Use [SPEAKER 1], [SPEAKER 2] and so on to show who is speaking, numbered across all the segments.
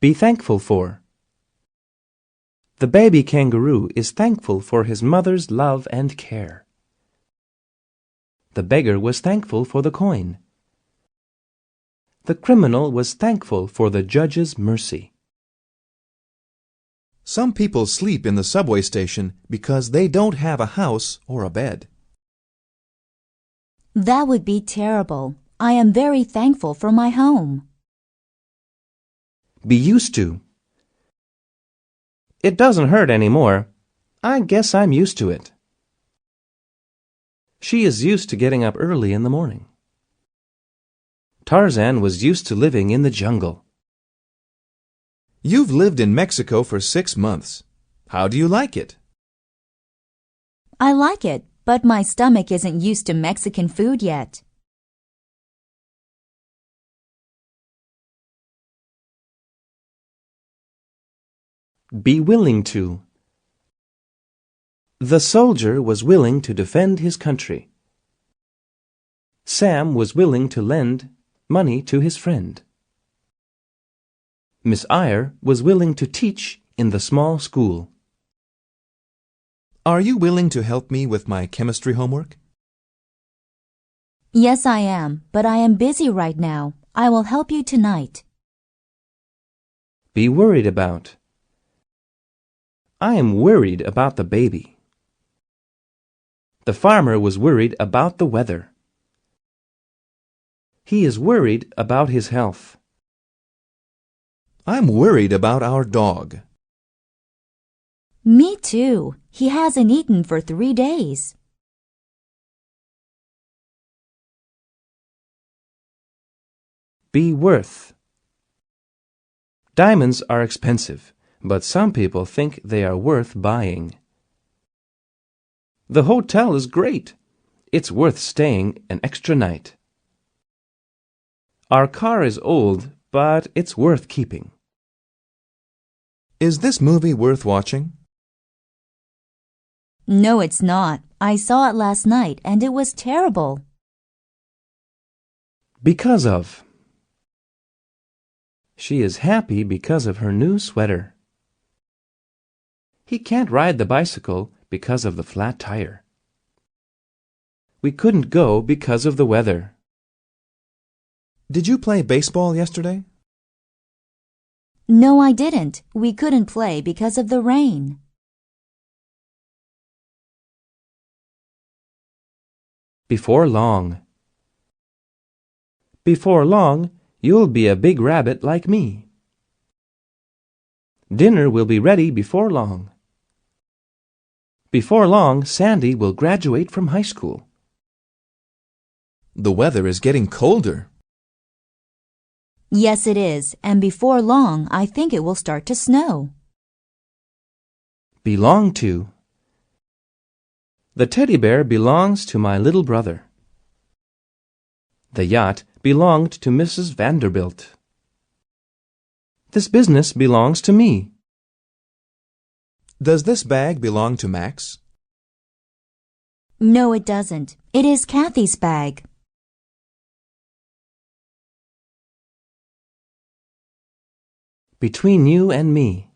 [SPEAKER 1] Be thankful for. The baby kangaroo is thankful for his mother's love and care. The beggar was thankful for the coin. The criminal was thankful for the judge's mercy.
[SPEAKER 2] Some people sleep in the subway station because they don't have a house or a bed.
[SPEAKER 3] That would be terrible. I am very thankful for my home.
[SPEAKER 1] Be used to. It doesn't hurt anymore. I guess I'm used to it. She is used to getting up early in the morning. Tarzan was used to living in the jungle.
[SPEAKER 2] You've lived in Mexico for 6 months. How do you like it?
[SPEAKER 3] I like it, but my stomach isn't used to Mexican food yet.
[SPEAKER 1] Be willing to. The soldier was willing to defend his country. Sam was willing to lend money to his friend. Miss Eyre was willing to teach in the small school.
[SPEAKER 2] Are you willing to help me with my chemistry homework?
[SPEAKER 3] Yes, I am, but I am busy right now. I will help you tonight.
[SPEAKER 1] Be worried about. I am worried about the baby. The farmer was worried about the weather. He is worried about his health.
[SPEAKER 2] I'm worried about our dog.
[SPEAKER 3] Me too. He hasn't eaten for 3 days.
[SPEAKER 1] Be worth. Diamonds are expensive, but some people think they are worth buying. The hotel is great. It's worth staying an extra night. Our car is old, but it's worth keeping.
[SPEAKER 2] Is this movie worth watching?
[SPEAKER 3] No, it's not. I saw it last night and it was terrible.
[SPEAKER 1] Because of. She is happy because of her new sweater. He can't ride the bicycle because of the flat tire. We couldn't go because of the weather.
[SPEAKER 2] Did you play baseball yesterday?
[SPEAKER 3] No, I didn't. We couldn't play because of the rain.
[SPEAKER 1] Before long. Before long, you'll be a big rabbit like me. Dinner will be ready before long. Before long, Sandy will graduate from high school.
[SPEAKER 2] The weather is getting colder.
[SPEAKER 3] Yes, it is, and before long, I think it will start to snow.
[SPEAKER 1] Belong to. The teddy bear belongs to my little brother. The yacht belonged to Mrs. Vanderbilt. This business belongs to me.
[SPEAKER 2] Does this bag belong to Max?
[SPEAKER 3] No, it doesn't. It is Kathy's bag.
[SPEAKER 1] Between you and me.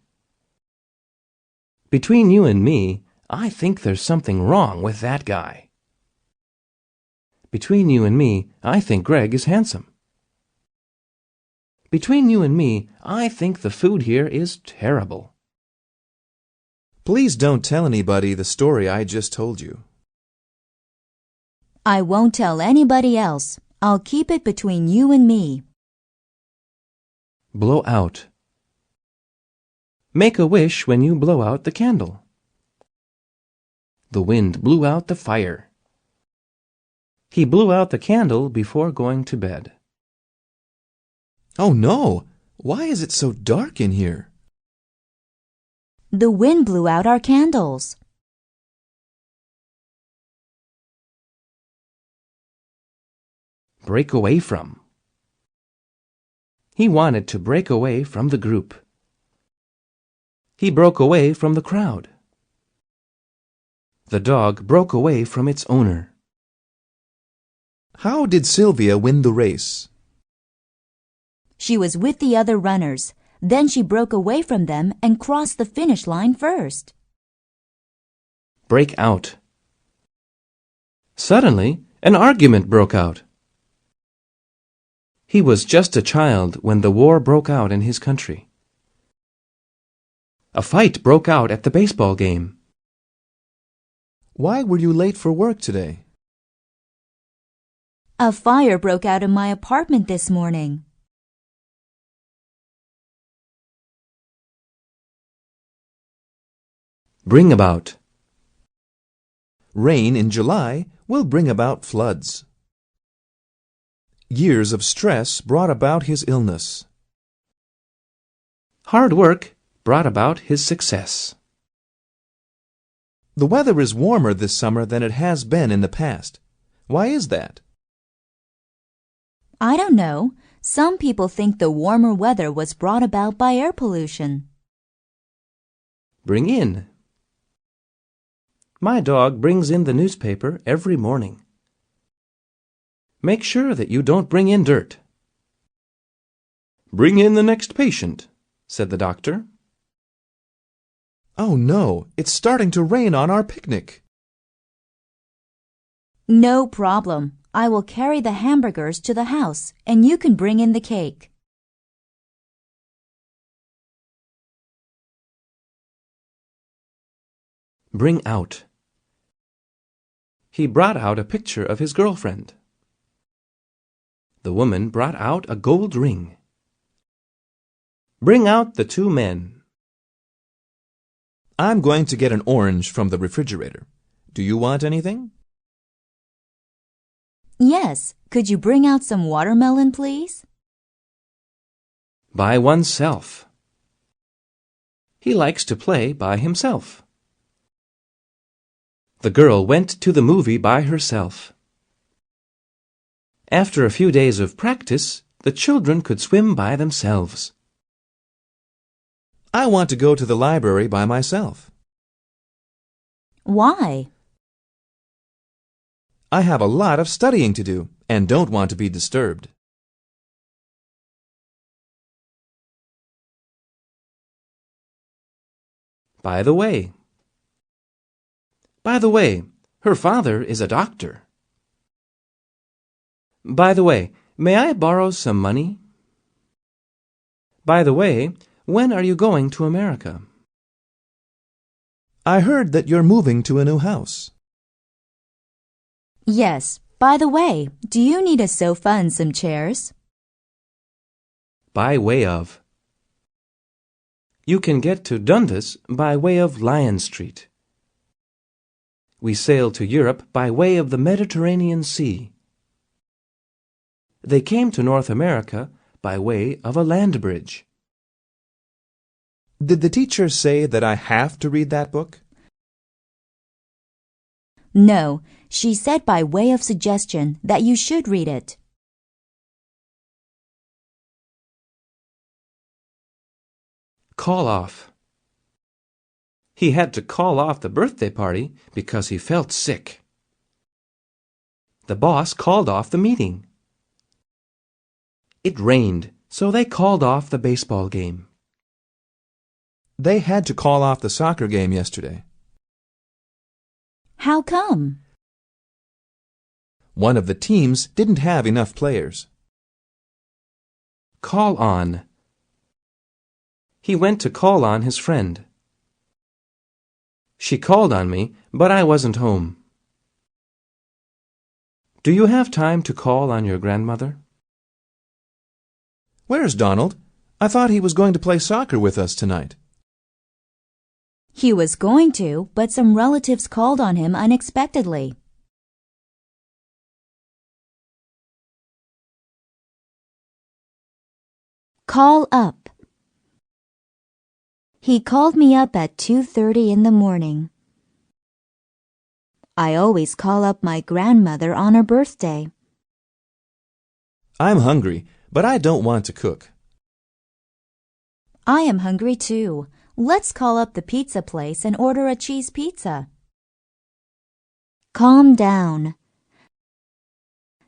[SPEAKER 1] Between you and me, I think there's something wrong with that guy. Between you and me, I think Greg is handsome. Between you and me, I think the food here is terrible.
[SPEAKER 2] Please don't tell anybody the story I just told you.
[SPEAKER 3] I won't tell anybody else. I'll keep it between you and me.
[SPEAKER 1] Blow out. Make a wish when you blow out the candle. The wind blew out the fire. He blew out the candle before going to bed.
[SPEAKER 2] Oh no! Why is it so dark in here?
[SPEAKER 3] The wind blew out our candles.
[SPEAKER 1] Break away from. He wanted to break away from the group. He broke away from the crowd. The dog broke away from its owner.
[SPEAKER 2] How did Sylvia win the race?
[SPEAKER 3] She was with the other runners. Then she broke away from them and crossed the finish line first.
[SPEAKER 1] Break out. Suddenly, an argument broke out. He was just a child when the war broke out in his country. A fight broke out at the baseball game.
[SPEAKER 2] Why were you late for work today?
[SPEAKER 3] A fire broke out in my apartment this morning.
[SPEAKER 1] Bring about.
[SPEAKER 2] Rain in July will bring about floods. Years of stress brought about his illness.
[SPEAKER 1] Hard work brought about his success.
[SPEAKER 2] The weather is warmer this summer than it has been in the past. Why is that?
[SPEAKER 3] I don't know. Some people think the warmer weather was brought about by air pollution.
[SPEAKER 1] Bring in. My dog brings in the newspaper every morning. Make sure that you don't bring in dirt. Bring in the next patient, said the doctor.
[SPEAKER 2] Oh no, it's starting to rain on our picnic.
[SPEAKER 3] No problem. I will carry the hamburgers to the house, and you can bring in the cake.
[SPEAKER 1] Bring out. He brought out a picture of his girlfriend. The woman brought out a gold ring. Bring out the two men.
[SPEAKER 2] I'm going to get an orange from the refrigerator. Do you want anything?
[SPEAKER 3] Yes, could you bring out some watermelon, please?
[SPEAKER 1] By oneself. He likes to play by himself. The girl went to the movie by herself. After a few days of practice, the children could swim by themselves.
[SPEAKER 2] I want to go to the library by myself.
[SPEAKER 3] Why?
[SPEAKER 2] I have a lot of studying to do and don't want to be disturbed.
[SPEAKER 1] By the way. By the way, her father is a doctor. By the way, may I borrow some money? By the way, when are you going to America?
[SPEAKER 2] I heard that you're moving to a new house.
[SPEAKER 3] Yes, by the way, do you need a sofa and some chairs?
[SPEAKER 1] By way of. You can get to Dundas by way of Lion Street. We sailed to Europe by way of the Mediterranean Sea. They came to North America by way of a land bridge.
[SPEAKER 2] Did the teacher say that I have to read that book?
[SPEAKER 3] No, she said by way of suggestion that you should read it.
[SPEAKER 1] Call off. He had to call off the birthday party because he felt sick. The boss called off the meeting. It rained, so they called off the baseball game.
[SPEAKER 2] They had to call off the soccer game yesterday.
[SPEAKER 3] How come?
[SPEAKER 2] One of the teams didn't have enough players.
[SPEAKER 1] Call on. He went to call on his friend. She called on me, but I wasn't home. Do you have time to call on your grandmother?
[SPEAKER 2] Where's Donald? I thought he was going to play soccer with us tonight.
[SPEAKER 3] He was going to, but some relatives called on him unexpectedly. Call up. He called me up at 2:30 in the morning. I always call up my grandmother on her birthday.
[SPEAKER 2] I'm hungry, but I don't want to cook.
[SPEAKER 3] I am hungry too. Let's call up the pizza place and order a cheese pizza. Calm down.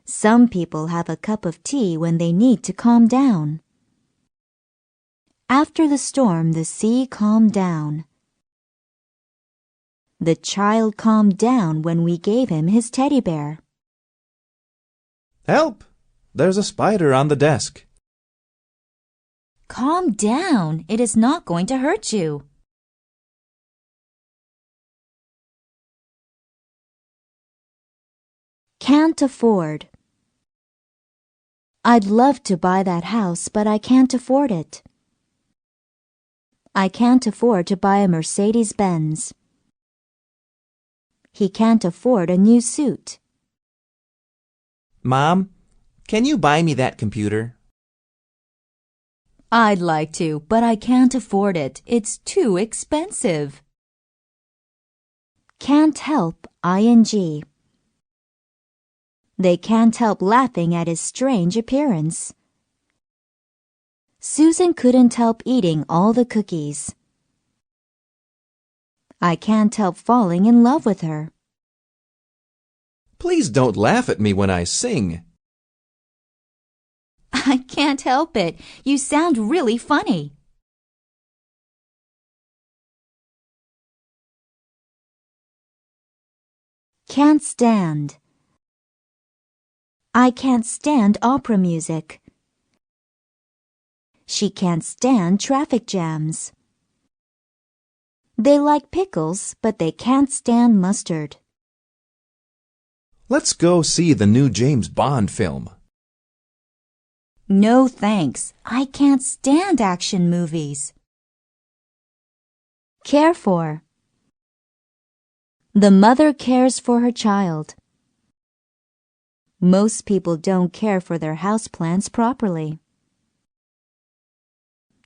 [SPEAKER 3] Some people have a cup of tea when they need to calm down. After the storm, the sea calmed down. The child calmed down when we gave him his teddy bear.
[SPEAKER 2] Help! There's a spider on the desk.
[SPEAKER 3] Calm down. It is not going to hurt you. Can't afford. I'd love to buy that house, but I can't afford it. I can't afford to buy a Mercedes-Benz. He can't afford a new suit.
[SPEAKER 2] Mom, can you buy me that computer?
[SPEAKER 3] I'd like to, but I can't afford it. It's too expensive. Can't help, ing. They can't help laughing at his strange appearance. Susan couldn't help eating all the cookies. I can't help falling in love with her.
[SPEAKER 2] Please don't laugh at me when I sing.
[SPEAKER 3] I can't help it. You sound really funny. Can't stand. I can't stand opera music. She can't stand traffic jams. They like pickles, but they can't stand mustard.
[SPEAKER 2] Let's go see the new James Bond film.
[SPEAKER 3] No thanks. I can't stand action movies. Care for. The mother cares for her child. Most people don't care for their houseplants properly.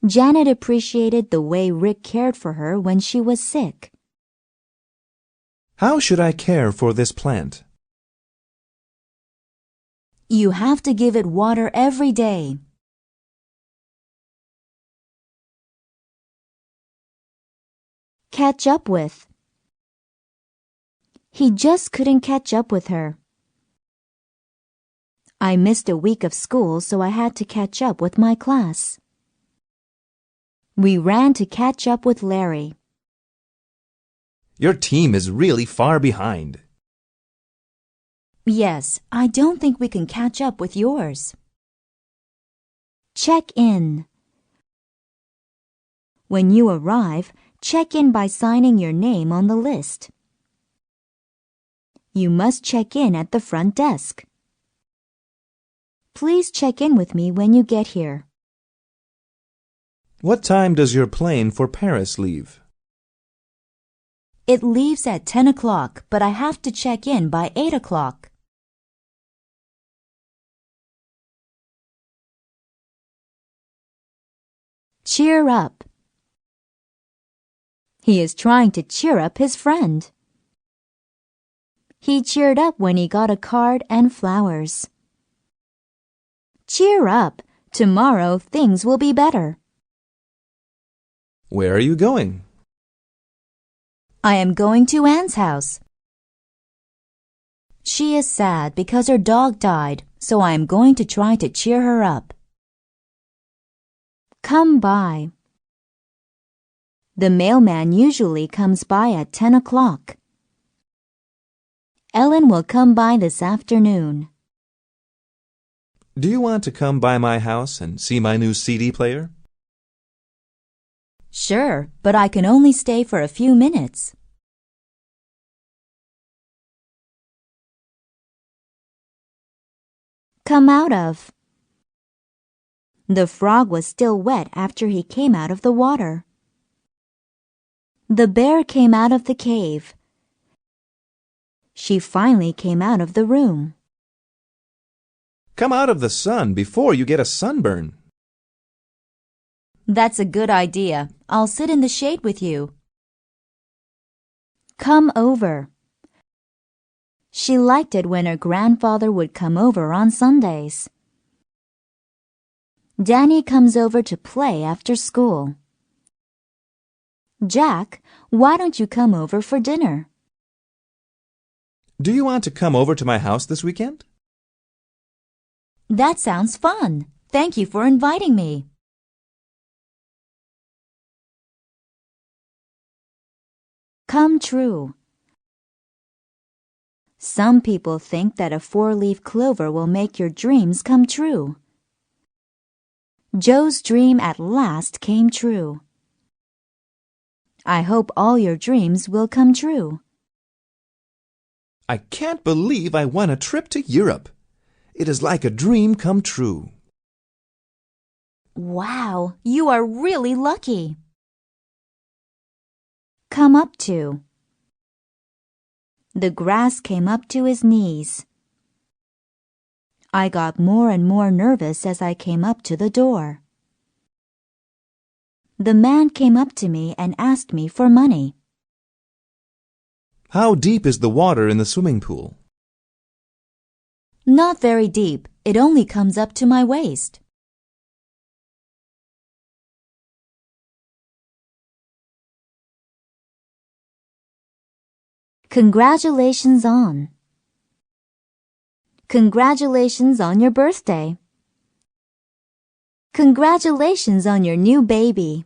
[SPEAKER 3] Janet appreciated the way Rick cared for her when she was sick.
[SPEAKER 2] How should I care for this plant?
[SPEAKER 3] You have to give it water every day. Catch up with. He just couldn't catch up with her. I missed a week of school, so I had to catch up with my class. We ran to catch up with Larry.
[SPEAKER 2] Your team is really far behind.
[SPEAKER 3] Yes, I don't think we can catch up with yours. Check in. When you arrive, check in by signing your name on the list. You must check in at the front desk. Please check in with me when you get here.
[SPEAKER 2] What time does your plane for Paris leave?
[SPEAKER 3] It leaves at 10 o'clock, but I have to check in by 8 o'clock. Cheer up. He is trying to cheer up his friend. He cheered up when he got a card and flowers. Cheer up. Tomorrow things will be better.
[SPEAKER 2] Where are you going?
[SPEAKER 3] I am going to Anne's house. She is sad because her dog died, so I am going to try to cheer her up. Come by. The mailman usually comes by at 10 o'clock. Ellen will come by this afternoon.
[SPEAKER 2] Do you want to come by my house and see my new CD player?
[SPEAKER 3] Sure, but I can only stay for a few minutes. Come out of. The frog was still wet after he came out of the water. The bear came out of the cave. She finally came out of the room.
[SPEAKER 2] Come out of the sun before you get a sunburn.
[SPEAKER 3] That's a good idea. I'll sit in the shade with you. Come over. She liked it when her grandfather would come over on Sundays. Danny comes over to play after school. Jack, why don't you come over for dinner?
[SPEAKER 2] Do you want to come over to my house this weekend?
[SPEAKER 3] That sounds fun. Thank you for inviting me. come true. Some people think that a four-leaf clover will make your dreams come true. Joe's dream at last came true. I hope all your dreams will come true.
[SPEAKER 2] I can't believe I won a trip to Europe. It is like a dream come true.
[SPEAKER 3] Wow, you are really lucky. Come up to. The grass came up to his knees. I got more and more nervous as I came up to the door. The man came up to me and asked me for money.
[SPEAKER 2] How deep is the water in the swimming pool?
[SPEAKER 3] Not very deep. It only comes up to my waist. Congratulations on. Congratulations on your birthday. Congratulations on your new baby.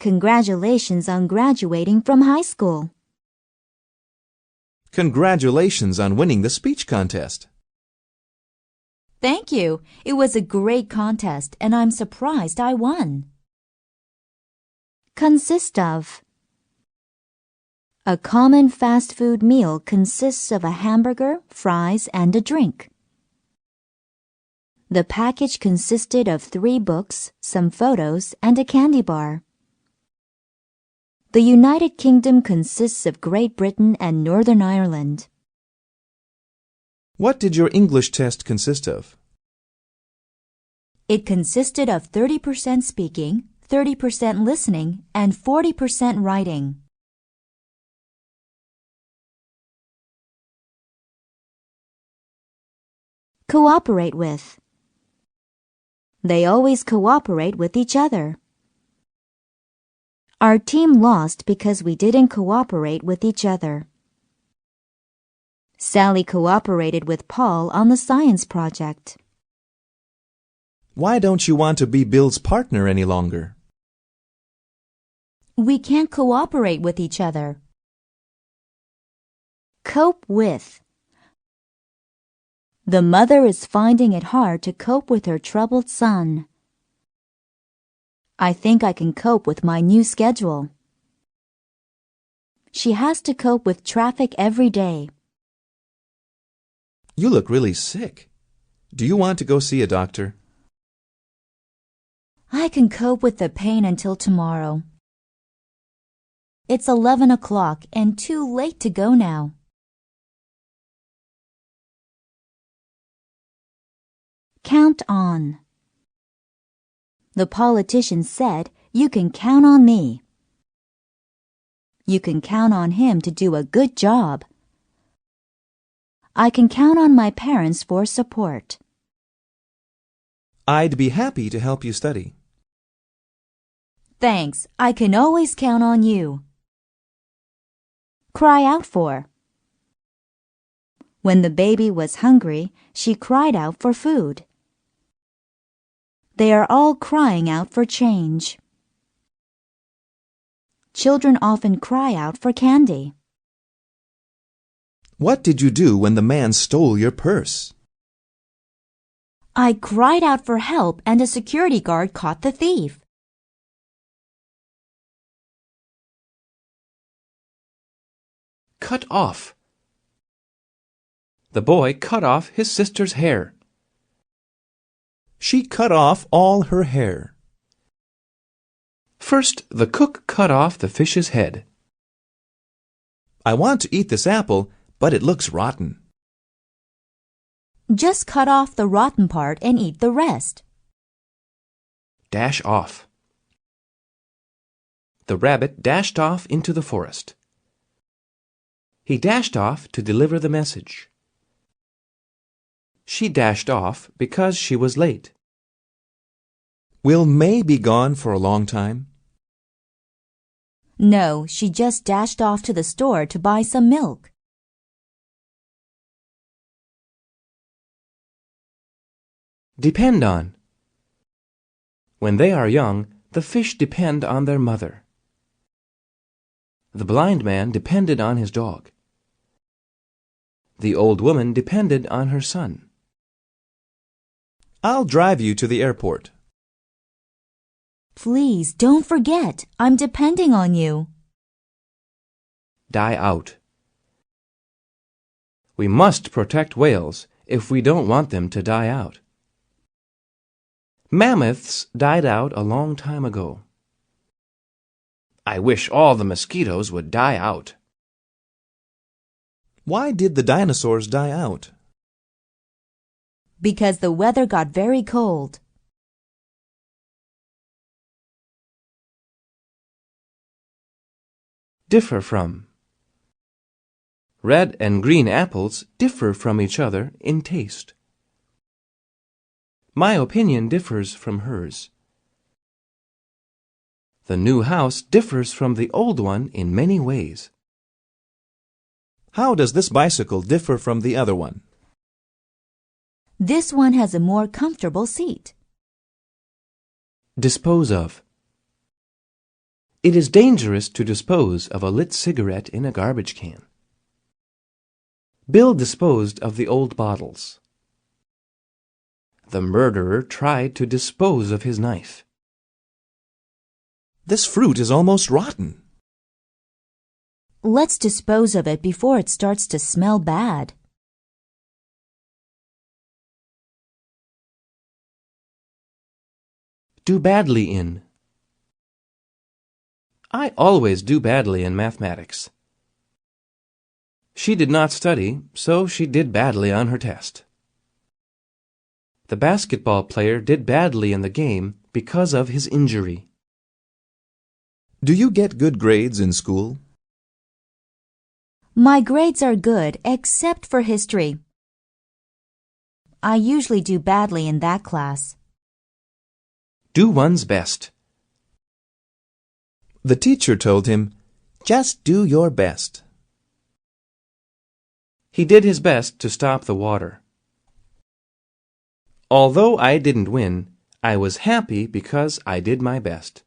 [SPEAKER 3] Congratulations on graduating from high school.
[SPEAKER 2] Congratulations on winning the speech contest.
[SPEAKER 3] Thank you. It was a great contest, and I'm surprised I won. Consist of. A common fast food meal consists of a hamburger, fries, and a drink. The package consisted of 3 books, some photos, and a candy bar. The United Kingdom consists of Great Britain and Northern Ireland.
[SPEAKER 2] What did your English test consist of?
[SPEAKER 3] It consisted of 30% speaking, 30% listening, and 40% writing. Cooperate with. They always cooperate with each other. Our team lost because we didn't cooperate with each other. Sally cooperated with Paul on the science project.
[SPEAKER 2] Why don't you want to be Bill's partner any longer?
[SPEAKER 3] We can't cooperate with each other. Cope with. The mother is finding it hard to cope with her troubled son. I think I can cope with my new schedule. She has to cope with traffic every day.
[SPEAKER 2] You look really sick. Do you want to go see a doctor?
[SPEAKER 3] I can cope with the pain until tomorrow. It's 11 o'clock and too late to go now. Count on. The politician said, "You can count on me." You can count on him to do a good job. I can count on my parents for support.
[SPEAKER 2] I'd be happy to help you study.
[SPEAKER 3] Thanks, I can always count on you. Cry out for. When the baby was hungry, she cried out for food. They are all crying out for change. Children often cry out for candy.
[SPEAKER 2] What did you do when the man stole your purse?
[SPEAKER 3] I cried out for help and a security guard caught the thief.
[SPEAKER 1] Cut off. The boy cut off his sister's hair.
[SPEAKER 2] She cut off all her hair.
[SPEAKER 1] First, the cook cut off the fish's head.
[SPEAKER 2] I want to eat this apple, but it looks rotten.
[SPEAKER 3] Just cut off the rotten part and eat the rest.
[SPEAKER 1] Dash off. The rabbit dashed off into the forest. He dashed off to deliver the message. She dashed off because she was late.
[SPEAKER 2] Will May be gone for a long time?
[SPEAKER 3] No, she just dashed off to the store to buy some milk.
[SPEAKER 1] Depend on. When they are young, the fish depend on their mother. The blind man depended on his dog. The old woman depended on her son.
[SPEAKER 2] I'll drive you to the airport.
[SPEAKER 3] Please don't forget, I'm depending on you.
[SPEAKER 1] Die out. We must protect whales if we don't want them to die out. Mammoths died out a long time ago. I wish all the mosquitoes would die out.
[SPEAKER 2] Why did the dinosaurs die out?
[SPEAKER 3] Because the weather got very cold.
[SPEAKER 1] Differ from. Red and green apples differ from each other in taste. My opinion differs from hers. The new house differs from the old one in many ways.
[SPEAKER 2] How does this bicycle differ from the other one?
[SPEAKER 3] This one has a more comfortable seat.
[SPEAKER 1] Dispose of. It is dangerous to dispose of a lit cigarette in a garbage can. Bill disposed of the old bottles. The murderer tried to dispose of his knife.
[SPEAKER 2] This fruit is almost rotten.
[SPEAKER 3] Let's dispose of it before it starts to smell bad.
[SPEAKER 1] Do badly in. I always do badly in mathematics. She did not study, so she did badly on her test. The basketball player did badly in the game because of his injury.
[SPEAKER 2] Do you get good grades in school?
[SPEAKER 3] My grades are good except for history. I usually do badly in that class.
[SPEAKER 1] Do one's best.
[SPEAKER 2] The teacher told him, "Just do your best."
[SPEAKER 1] He did his best to stop the water. Although I didn't win, I was happy because I did my best.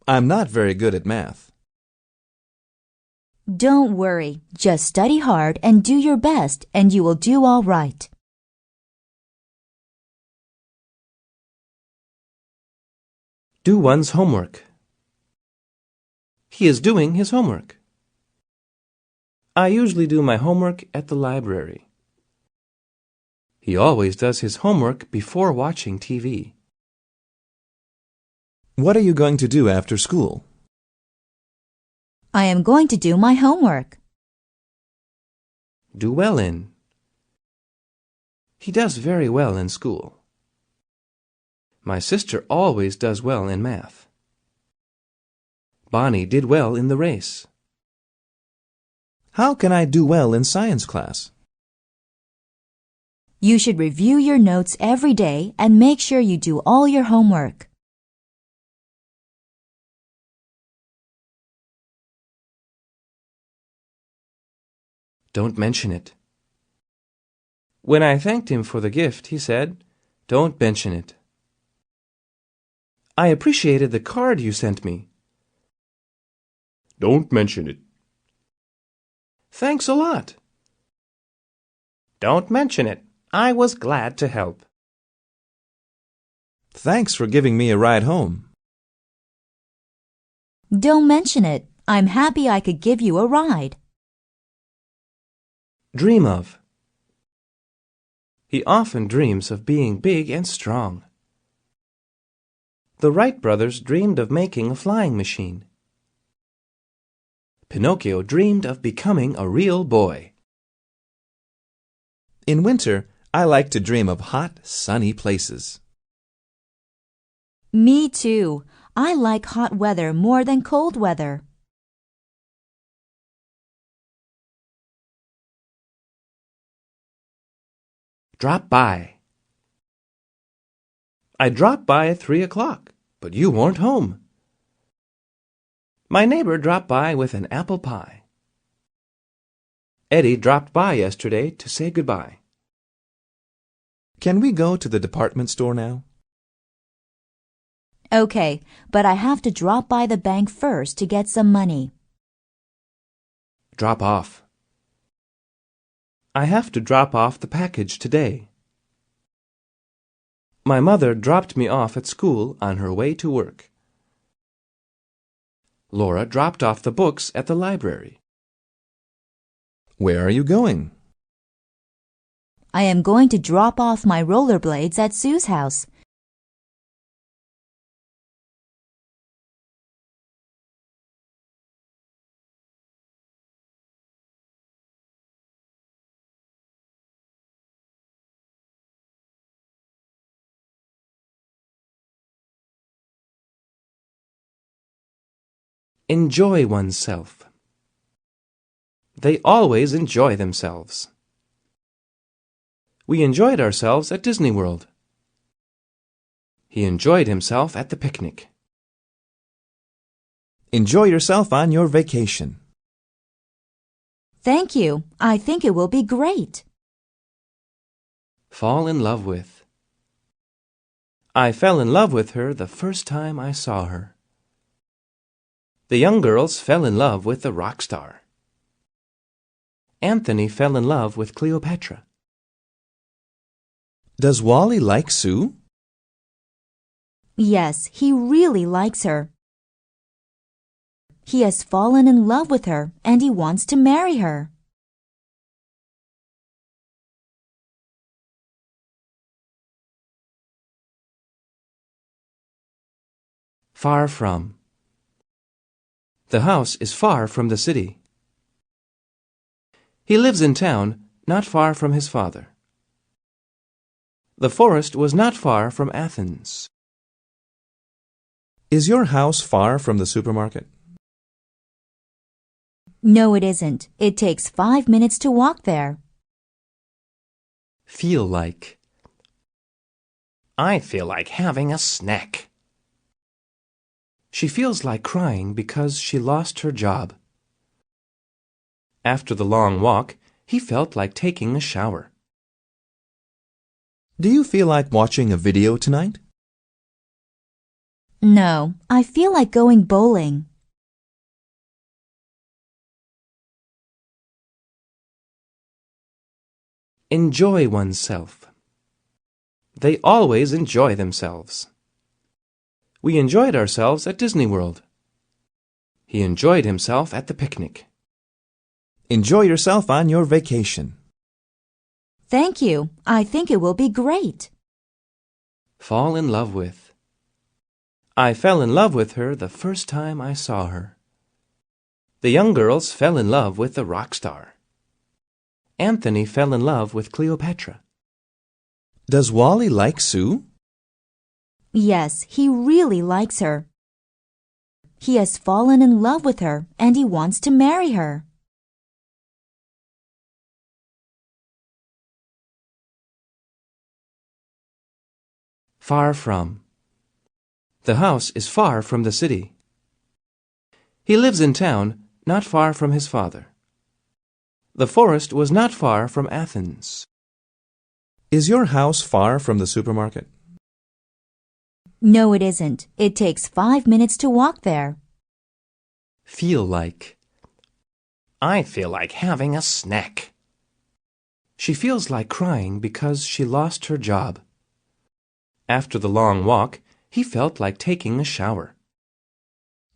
[SPEAKER 2] I'm not very good at math.
[SPEAKER 3] Don't worry, just study hard and do your best and you will do all right.
[SPEAKER 1] Do one's homework. He is doing his homework. I usually do my homework at the library. He always does his homework before watching TV.
[SPEAKER 2] What are you going to do after school?
[SPEAKER 3] I am going to do my homework.
[SPEAKER 1] Do well in. He does very well in school. My sister always does well in math. Bonnie did well in the race.
[SPEAKER 2] How can I do well in science class?
[SPEAKER 3] You should review your notes every day and make sure you do all your homework.
[SPEAKER 1] Don't mention it. When I thanked him for the gift, he said, "Don't mention it." I appreciated the card you sent me. Don't mention it. Thanks a lot. Don't mention it. I was glad to help.
[SPEAKER 2] Thanks for giving me a ride home.
[SPEAKER 3] Don't mention it. I'm happy I could give you a ride.
[SPEAKER 1] Dream of. He often dreams of being big and strong. The Wright brothers dreamed of making a flying machine. Pinocchio dreamed of becoming a real boy.
[SPEAKER 2] In winter, I like to dream of hot, sunny places.
[SPEAKER 3] Me too. I like hot weather more than cold weather.
[SPEAKER 1] Drop by. I dropped by at 3 o'clock, but you weren't home. My neighbor dropped by with an apple pie. Eddie dropped by yesterday to say goodbye.
[SPEAKER 2] Can we go to the department store now?
[SPEAKER 3] Okay, but I have to drop by the bank first to get some money.
[SPEAKER 1] Drop off. I have to drop off the package today. My mother dropped me off at school on her way to work. Laura dropped off the books at the library.
[SPEAKER 2] Where are you going?
[SPEAKER 3] I am going to drop off my rollerblades at Sue's house.
[SPEAKER 1] Enjoy oneself. They always enjoy themselves. We enjoyed ourselves at Disney World. He enjoyed himself at the picnic.
[SPEAKER 2] Enjoy yourself on your vacation.
[SPEAKER 3] Thank you. I think it will be great.
[SPEAKER 1] Fall in love with. I fell in love with her the first time I saw her. The young girls fell in love with the rock star. Anthony fell in love with Cleopatra.
[SPEAKER 2] Does Wally like Sue?
[SPEAKER 3] Yes, he really likes her. He has fallen in love with her and he wants to marry her.
[SPEAKER 1] Far from. The house is far from the city. He lives in town, not far from his father. The forest was not far from Athens.
[SPEAKER 2] Is your house far from the supermarket?
[SPEAKER 3] No, it isn't. It takes 5 minutes to walk there.
[SPEAKER 1] Feel like. I feel like having a snack. She feels like crying because she lost her job. After the long walk, he felt like taking a shower.
[SPEAKER 2] Do you feel like watching a video tonight?
[SPEAKER 3] No, I feel like going bowling.
[SPEAKER 1] Enjoy oneself. They always enjoy themselves. We enjoyed ourselves at Disney World. He enjoyed himself at the picnic.
[SPEAKER 2] Enjoy yourself on your vacation.
[SPEAKER 3] Thank you. I think it will be great.
[SPEAKER 1] Fall in love with. I fell in love with her the first time I saw her. The young girls fell in love with the rock star. Anthony fell in love with Cleopatra.
[SPEAKER 2] Does Wally like Sue?
[SPEAKER 3] Yes, he really likes her. He has fallen in love with her and he wants to marry her.
[SPEAKER 1] Far from. The house is far from the city. He lives in town, not far from his father. The forest was not far from Athens.
[SPEAKER 2] Is your house far from the supermarket?
[SPEAKER 3] No, it isn't. It takes 5 minutes to walk there.
[SPEAKER 1] Feel like. I feel like having a snack. She feels like crying because she lost her job. After the long walk, he felt like taking a shower.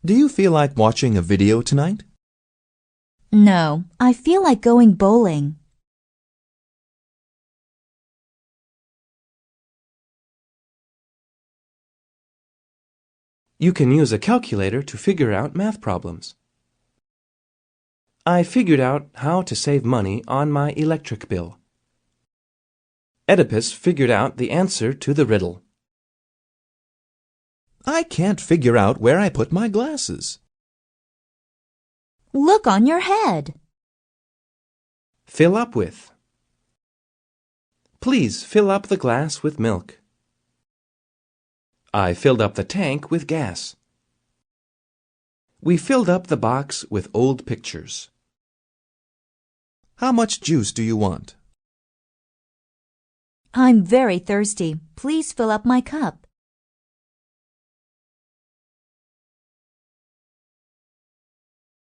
[SPEAKER 2] Do you feel like watching a video tonight?
[SPEAKER 3] No, I feel like going bowling.
[SPEAKER 1] You can use a calculator to figure out math problems. I figured out how to save money on my electric bill. Oedipus figured out the answer to the riddle.
[SPEAKER 2] I can't figure out where I put my glasses.
[SPEAKER 3] Look on your head.
[SPEAKER 1] Fill up with. Please fill up the glass with milk. I filled up the tank with gas. We filled up the box with old pictures.
[SPEAKER 2] How much juice do you want?
[SPEAKER 3] I'm very thirsty. Please fill up my cup.